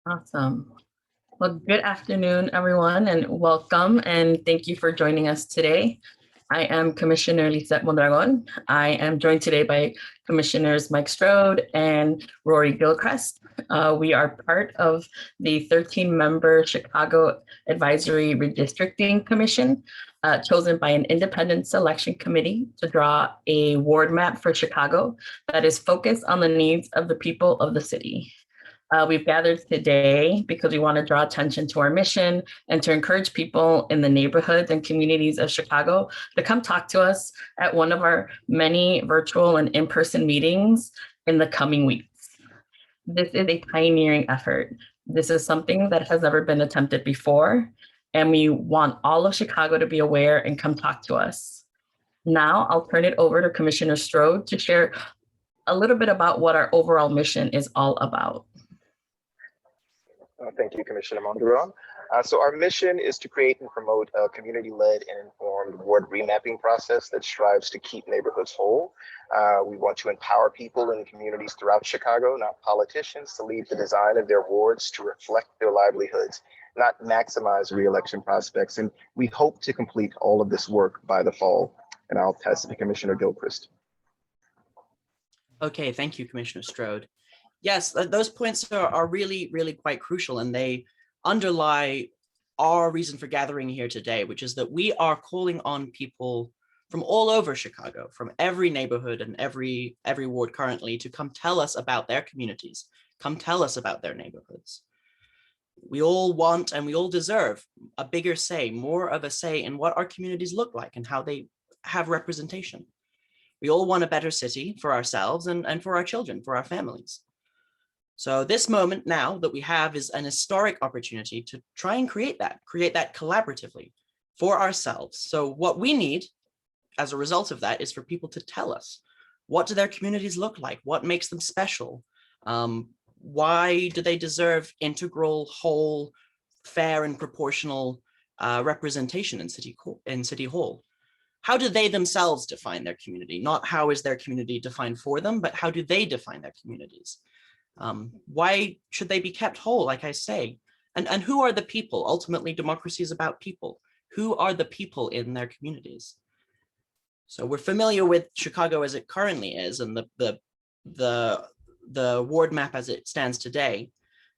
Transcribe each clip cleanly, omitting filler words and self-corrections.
Awesome. Well, good afternoon, everyone, and welcome, and thank you for joining us today. I am Commissioner Lisette Mondragon. I am joined today by Commissioners Mike Strode and Rory Gilchrist. We are part of the 13-member Chicago Advisory Redistricting Commission, chosen by an independent selection committee to draw a ward map for Chicago that is focused on the needs of the people of the city. We've gathered today because we want to draw attention to our mission and to encourage people in the neighborhoods and communities of Chicago to come talk to us at one of our many virtual and in-person meetings in the coming weeks. This is a pioneering effort. This is something that has never been attempted before, and we want all of Chicago to be aware and come talk to us. Now I'll turn it over to Commissioner Strode to share a little bit about what our overall mission is all about. Thank you, Commissioner Mondragon. So our mission is to create and promote a community-led and informed ward remapping process that strives to keep neighborhoods whole. We want to empower people in communities throughout Chicago, not politicians, to lead the design of their wards to reflect their livelihoods, not maximize re-election prospects. And we hope to complete all of this work by the fall. And I'll pass it to Commissioner Gilchrist. Okay, thank you, Commissioner Strode. Yes, those points are really, really quite crucial, and they underlie our reason for gathering here today, which is that we are calling on people from all over Chicago, from every neighborhood and every ward currently, to come tell us about their communities, come tell us about their neighborhoods. We all want and we all deserve a bigger say, more of a say in what our communities look like and how they have representation. We all want a better city for ourselves and for our children, for our families. So this moment now that we have is an historic opportunity to try and create that collaboratively for ourselves. So what we need as a result of that is for people to tell us, what do their communities look like? What makes them special? Why do they deserve integral, whole, fair and proportional representation in City Hall? How do they themselves define their community? Not how is their community defined for them, but how do they define their communities? Why should they be kept whole, like I say? And who are the people? Ultimately, democracy is about people. Who are the people in their communities? So we're familiar with Chicago as it currently is and the ward map as it stands today.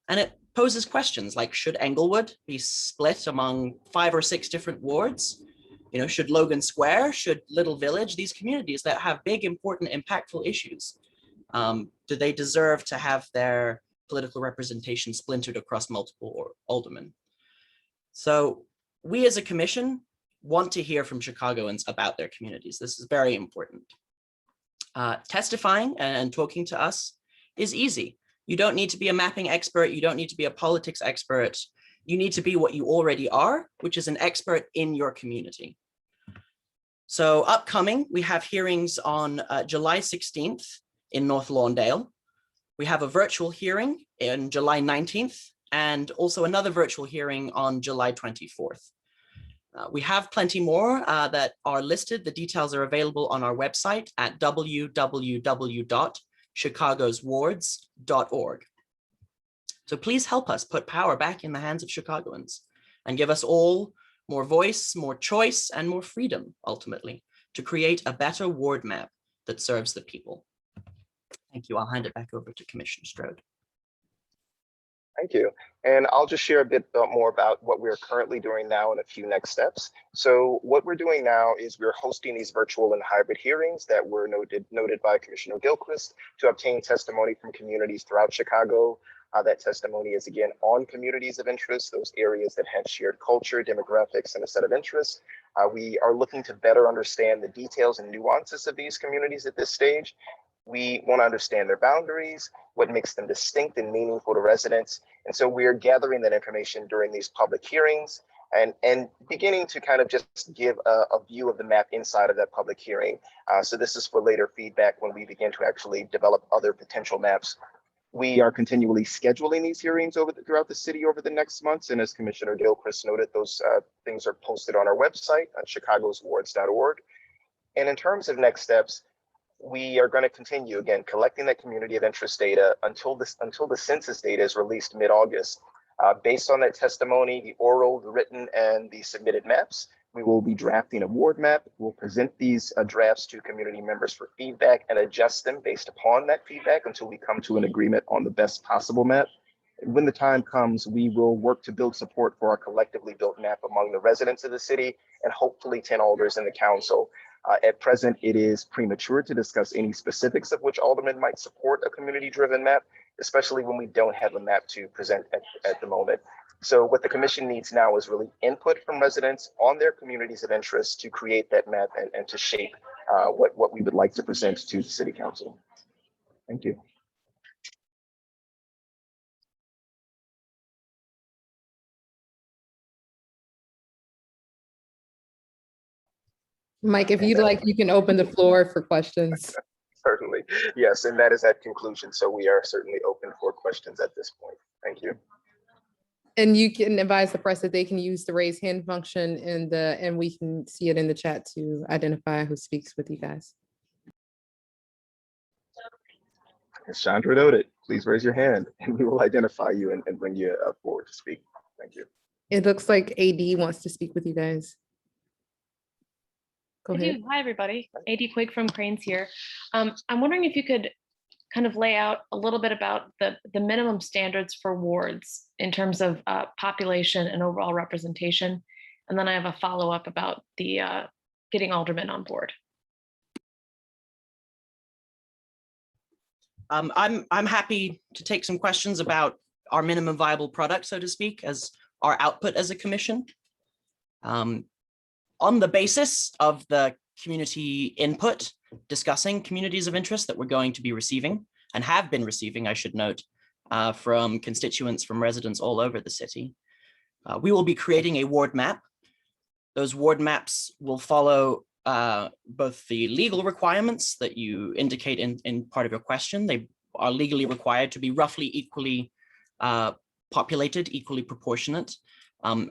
And it poses questions like, should Englewood be split among 5 or 6 different wards? You know, should Logan Square, should Little Village, these communities that have big, important, impactful issues, do they deserve to have their political representation splintered across multiple aldermen? So we as a commission want to hear from Chicagoans about their communities. This is very important. Testifying and talking to us is easy. You don't need to be a mapping expert. You don't need to be a politics expert. You need to be what you already are, which is an expert in your community. So upcoming, we have hearings on July 16th in North Lawndale. We have a virtual hearing on July 19th and also another virtual hearing on July 24th. We have plenty more that are listed. The details are available on our website at www.chicagoswards.org. So please help us put power back in the hands of Chicagoans and give us all more voice, more choice, and more freedom, ultimately, to create a better ward map that serves the people. Thank you. I'll hand it back over to Commissioner Strode. Thank you. And I'll just share a bit more about what we're currently doing now and a few next steps. So what we're doing now is we're hosting these virtual and hybrid hearings that were noted by Commissioner Gilchrist to obtain testimony from communities throughout Chicago. That testimony is, again, on communities of interest, those areas that have shared culture, demographics, and a set of interests. We are looking to better understand the details and nuances of these communities at this stage. We want to understand their boundaries, what makes them distinct and meaningful to residents. And so we're gathering that information during these public hearings and beginning to kind of just give a view of the map inside of that public hearing. So this is for later feedback when we begin to actually develop other potential maps. We are continually scheduling these hearings throughout the city over the next months. And as Commissioner Gilchrist noted, those things are posted on our website at chicagoswards.org. And in terms of next steps, we are going to continue, again, collecting that community of interest data until the census data is released mid-August. Based on that testimony, the oral, the written, and the submitted maps, we will be drafting a ward map. We'll present these drafts to community members for feedback and adjust them based upon that feedback until we come to an agreement on the best possible map. When the time comes, we will work to build support for our collectively built map among the residents of the city and hopefully 10 alders in the council. At present, it is premature to discuss any specifics of which aldermen might support a community-driven map, especially when we don't have a map to present at the moment. So what the commission needs now is really input from residents on their communities of interest to create that map and to shape what we would like to present to the city council. Thank you. Mike, if you'd like, you can open the floor for questions. Certainly, yes, and that is at conclusion. So we are certainly open for questions at this point. Thank you. And you can advise the press that they can use the raise hand function and we can see it in the chat to identify who speaks with you guys. As Chandra noted, please raise your hand and we will identify you and bring you forward to speak. Thank you. It looks like AD wants to speak with you guys. Go ahead. Hi, everybody. AD Quig from Cranes here. I'm wondering if you could kind of lay out a little bit about the minimum standards for wards in terms of population and overall representation. And then I have a follow-up about the getting aldermen on board. I'm happy to take some questions about our minimum viable product, so to speak, as our output as a commission. On the basis of the community input, discussing communities of interest that we're going to be receiving and have been receiving, I should note, from constituents, from residents all over the city, we will be creating a ward map. Those ward maps will follow both the legal requirements that you indicate in part of your question. They are legally required to be roughly equally populated, equally proportionate.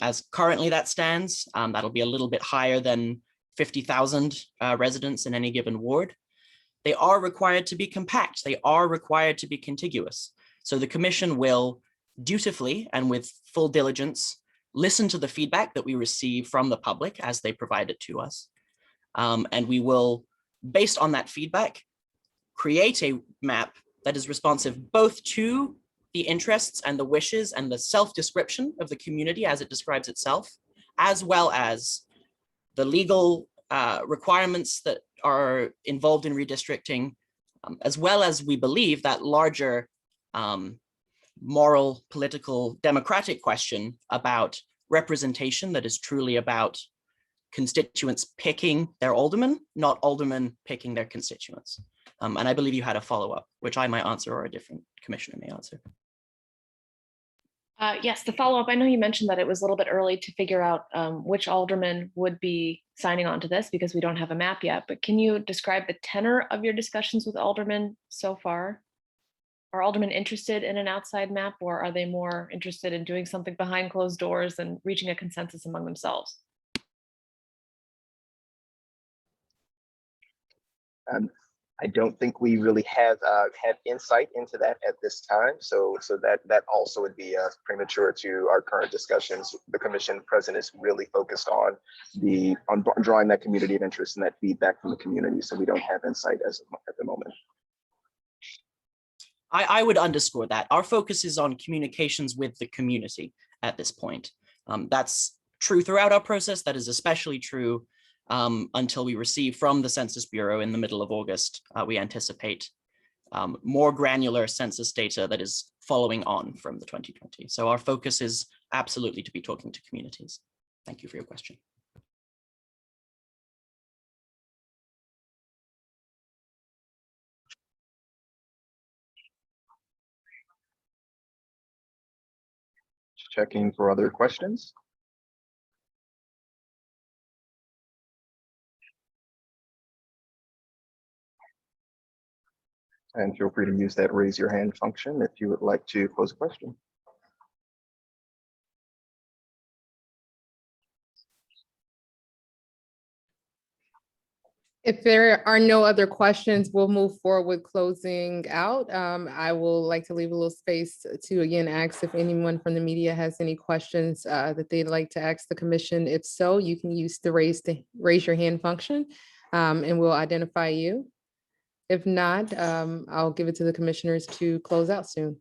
As currently that stands, that'll be a little bit higher than 50,000 residents in any given ward. They are required to be compact. They are required to be contiguous. So the commission will dutifully and with full diligence listen to the feedback that we receive from the public as they provide it to us. And we will, based on that feedback, create a map that is responsive both to the interests and the wishes and the self-description of the community as it describes itself, as well as the legal requirements that are involved in redistricting, as well as we believe that larger moral, political, democratic question about representation that is truly about constituents picking their aldermen, not aldermen picking their constituents. And I believe you had a follow-up, which I might answer or a different commissioner may answer. Yes, the follow-up, I know you mentioned that it was a little bit early to figure out which aldermen would be signing on to this because we don't have a map yet, but can you describe the tenor of your discussions with aldermen so far? Are aldermen interested in an outside map, or are they more interested in doing something behind closed doors and reaching a consensus among themselves? I don't think we really have insight into that at this time. So that also would be premature to our current discussions. The commission president is really focused on drawing that community of interest and that feedback from the community. So we don't have insight at the moment. I would underscore that. Our focus is on communications with the community at this point. That's true throughout our process. That is especially true until we receive from the Census Bureau in the middle of August. We anticipate more granular census data that is following on from the 2020. So our focus is absolutely to be talking to communities. Thank you for your question. Checking for other questions. And feel free to use that raise your hand function if you would like to pose a question. If there are no other questions, we'll move forward with closing out. I will like to leave a little space to again ask if anyone from the media has any questions that they'd like to ask the commission. If so, you can use the raise your hand function and we'll identify you. If not, I'll give it to the commissioners to close out soon.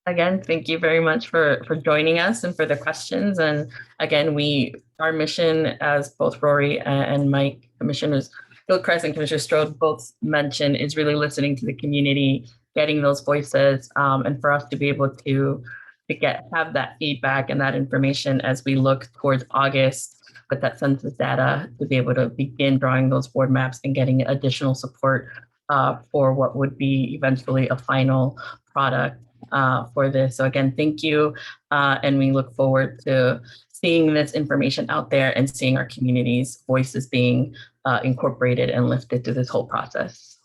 Again, thank you very much for joining us and for the questions. And again, our mission, as both Rory and Mike, Commissioners Gilchrist and Commissioner Strode both mentioned, is really listening to the community, getting those voices, and for us to be able to have that feedback and that information as we look towards August with that census data, to be able to begin drawing those board maps and getting additional support for what would be eventually a final product for this. So again, thank you. And we look forward to seeing this information out there and seeing our community's voices being incorporated and lifted through this whole process.